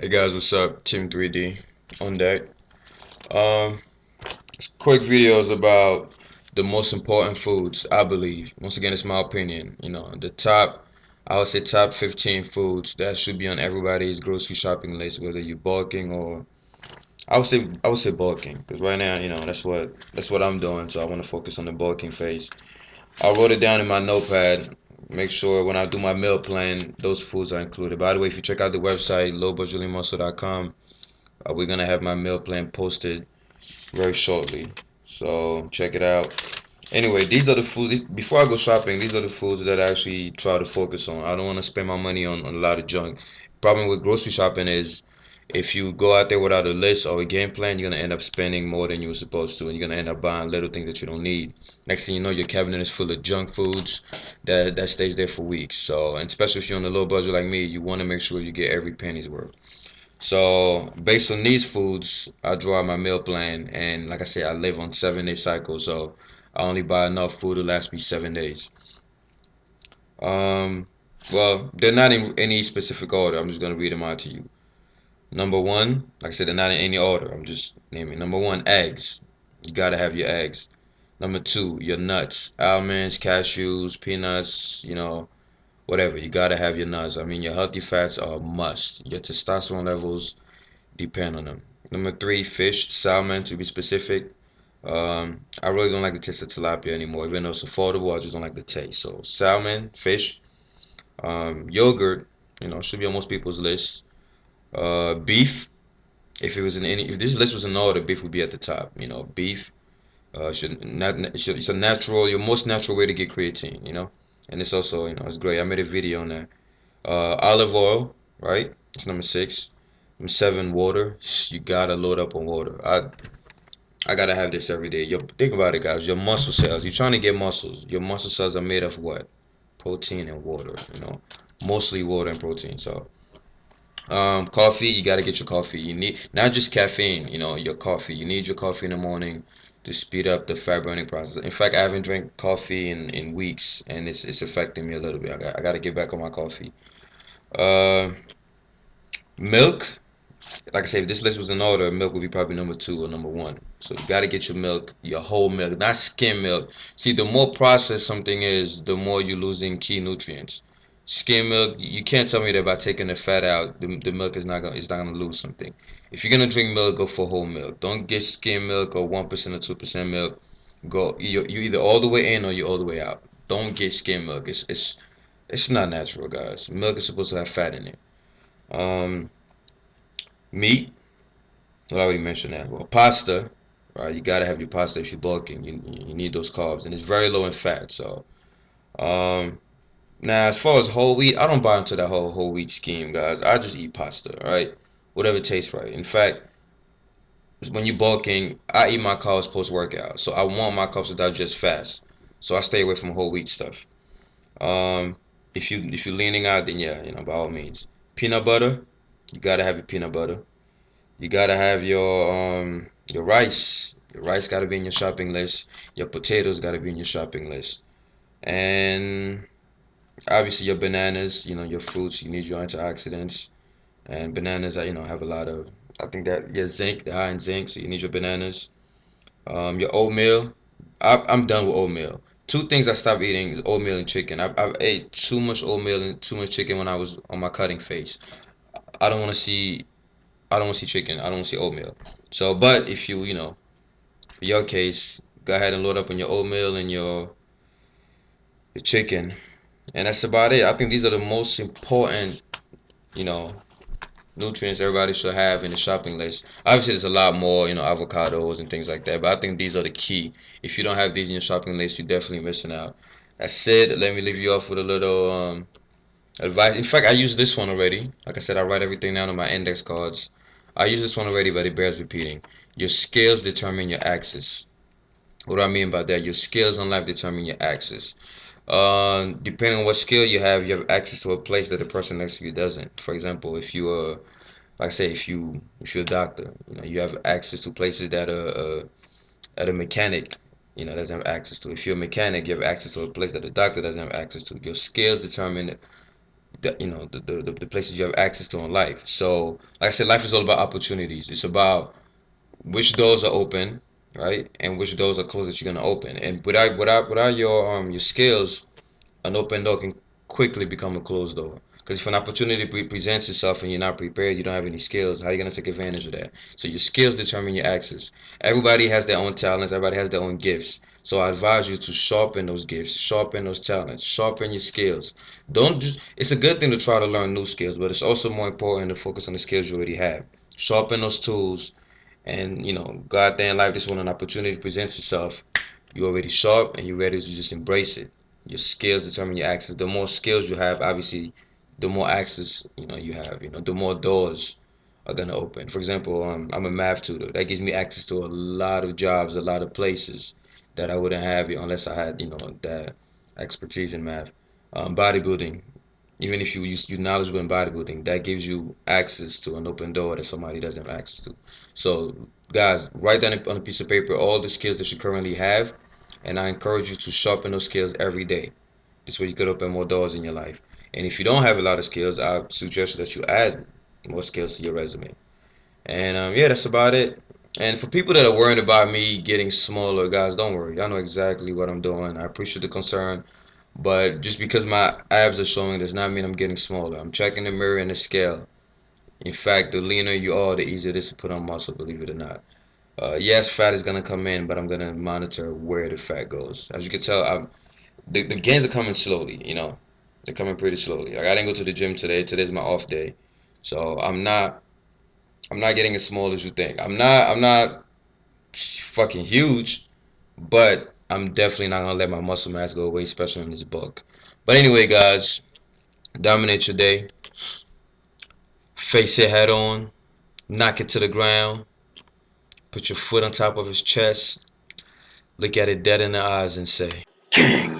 Hey guys, what's up? Team 3D on deck. Um, Quick videos about the most important foods, I believe. Once again, it's my opinion. The top, I would say top 15 foods that should be on everybody's grocery shopping list, whether you're bulking or I would say bulking, because right now, that's what I'm doing. So I want to focus on the bulking phase. I wrote it down in my notepad. Make sure when I do my meal plan, those foods are included. By the way, if you check out the website, lowbudgetmuscle.com, we're gonna have my meal plan posted very shortly, so check it out. Anyway, these are the foods. Before I go shopping, these are the foods that I actually try to focus on. I don't want to spend my money on a lot of junk. Problem with grocery shopping is if you go out there without a list or a game plan, you're gonna end up spending more than you were supposed to, and you're gonna end up buying little things that you don't need. Next thing you know, your cabinet is full of junk foods that stays there for weeks. So, and especially if you're on a low budget like me, you want to make sure you get every penny's worth. So based on these foods, I draw out my meal plan, and like I said, I live on 7 day cycles, so I only buy enough food to last me 7 days. Um, well, they're not in any specific order. I'm just gonna read them out to you. Number one, like I said, they're not in any order. I'm just naming. Number one, eggs. You gotta have your eggs. Number two, your nuts, almonds, cashews, peanuts, whatever. You gotta have your nuts. I mean, your healthy fats are a must. Your testosterone levels depend on them. Number three, fish, salmon to be specific. I really don't like the taste of tilapia anymore, even though it's affordable. I just don't like the taste. So salmon, fish, yogurt, should be on most people's list. Beef. If this list was in order, beef would be at the top. Beef. It's a natural, your most natural way to get creatine. And it's also, it's great. I made a video on that. Olive oil, right? It's number six. Number seven, water. You gotta load up on water. I gotta have this every day. Think about it, guys. Your muscle cells. You're trying to get muscles. Your muscle cells are made of what? Protein and water. Mostly water and protein. So, coffee. You gotta get your coffee. You need not just caffeine. Your coffee. You need your coffee in the morning to speed up the fat burning process. In fact, I haven't drank coffee in weeks, and it's affecting me a little bit. I gotta get back on my coffee. Uh, Milk. Like I said, if this list was in order, milk would be probably number two or number one. So you got to get your milk, your whole milk, not skim milk. See, the more processed something is, the more you're losing key nutrients. Skim milk, you can't tell me that by taking the fat out, the milk is not gonna lose something. If you're gonna drink milk, go for whole milk. Don't get skim milk or 1% or 2% milk. You either all the way in or you're all the way out. Don't get skim milk. It's not natural, guys. Milk is supposed to have fat in it. Um, Meat. Well, I already mentioned that. Well, pasta, right? You gotta have your pasta if you're bulking. You need those carbs, and it's very low in fat. So, um, now as far as whole wheat, I don't buy into that whole wheat scheme, guys. I just eat pasta, right? Whatever tastes right. In fact, when you're bulking, I eat my carbs post workout, so I want my carbs to digest fast. So I stay away from whole wheat stuff. Um, if you're leaning out, then yeah, by all means. Peanut butter, you gotta have your peanut butter. You gotta have your rice. Your rice gotta be in your shopping list. Your potatoes gotta be in your shopping list. And obviously your bananas, your fruits, you need your antioxidants. And bananas, have a lot of, I think that, yeah, zinc, they're high in zinc, so you need your bananas. Your oatmeal. I'm done with oatmeal. Two things I stopped eating is oatmeal and chicken. I've ate too much oatmeal and too much chicken when I was on my cutting phase. I don't want to see I don't want to see chicken. I don't want to see oatmeal. So, but if for your case, go ahead and load up on your oatmeal and your chicken, and that's about it. I think these are the most important, you know, nutrients everybody should have in the shopping list. Obviously, there's a lot more, avocados and things like that, but I think these are the key. If you don't have these in your shopping list, you're definitely missing out. That's it. Let me leave you off with a little advice. In fact, I use this one already. Like I said, I write everything down on my index cards. I use this one already, but it bears repeating. Your skills determine your access. What do I mean by that? Your skills in life determine your access. Depending on what skill you have access to a place that the person next to you doesn't. For example, if you like I say, if you're a doctor, you have access to places that a mechanic, doesn't have access to. If you're a mechanic, you have access to a place that a doctor doesn't have access to. Your skills determine the places you have access to in life. So, like I said, life is all about opportunities. It's about which doors are open, right, and which doors are closed that you're gonna open. And without your skills, an open door can quickly become a closed door. Because if an opportunity presents itself and you're not prepared, you don't have any skills, how are you going to take advantage of that? So your skills determine your access. Everybody has their own talents. Everybody has their own gifts. So I advise you to sharpen those gifts, sharpen those talents, sharpen your skills. Don't just, it's a good thing to try to learn new skills, but it's also more important to focus on the skills you already have. Sharpen those tools and, go out there in life. This when an opportunity presents itself, you're already sharp and you're ready to just embrace it. Your skills determine your access. The more skills you have, obviously, the more access you have. The more doors are gonna open. For example, I'm a math tutor. That gives me access to a lot of jobs, a lot of places that I wouldn't have unless I had that expertise in math. Bodybuilding, even if you're knowledgeable in bodybuilding, that gives you access to an open door that somebody doesn't have access to. So, guys, write down on a piece of paper all the skills that you currently have, and I encourage you to sharpen those skills every day. This way, you could open more doors in your life. And if you don't have a lot of skills, I suggest that you add more skills to your resume. And yeah, that's about it. And for people that are worried about me getting smaller, guys, don't worry. I know exactly what I'm doing. I appreciate the concern. But just because my abs are showing does not mean I'm getting smaller. I'm checking the mirror and the scale. In fact, the leaner you are, the easier it is to put on muscle, believe it or not. Yes, fat is gonna come in, but I'm gonna monitor where the fat goes. As you can tell, the gains are coming slowly. They're coming pretty slowly. Like I didn't go to the gym today. Today's my off day, so I'm not getting as small as you think. I'm not fucking huge, but I'm definitely not gonna let my muscle mass go away, especially in this bulk. But anyway, guys, dominate your day. Face it head on. Knock it to the ground. Put your foot on top of his chest. Look at it dead in the eyes and say, King.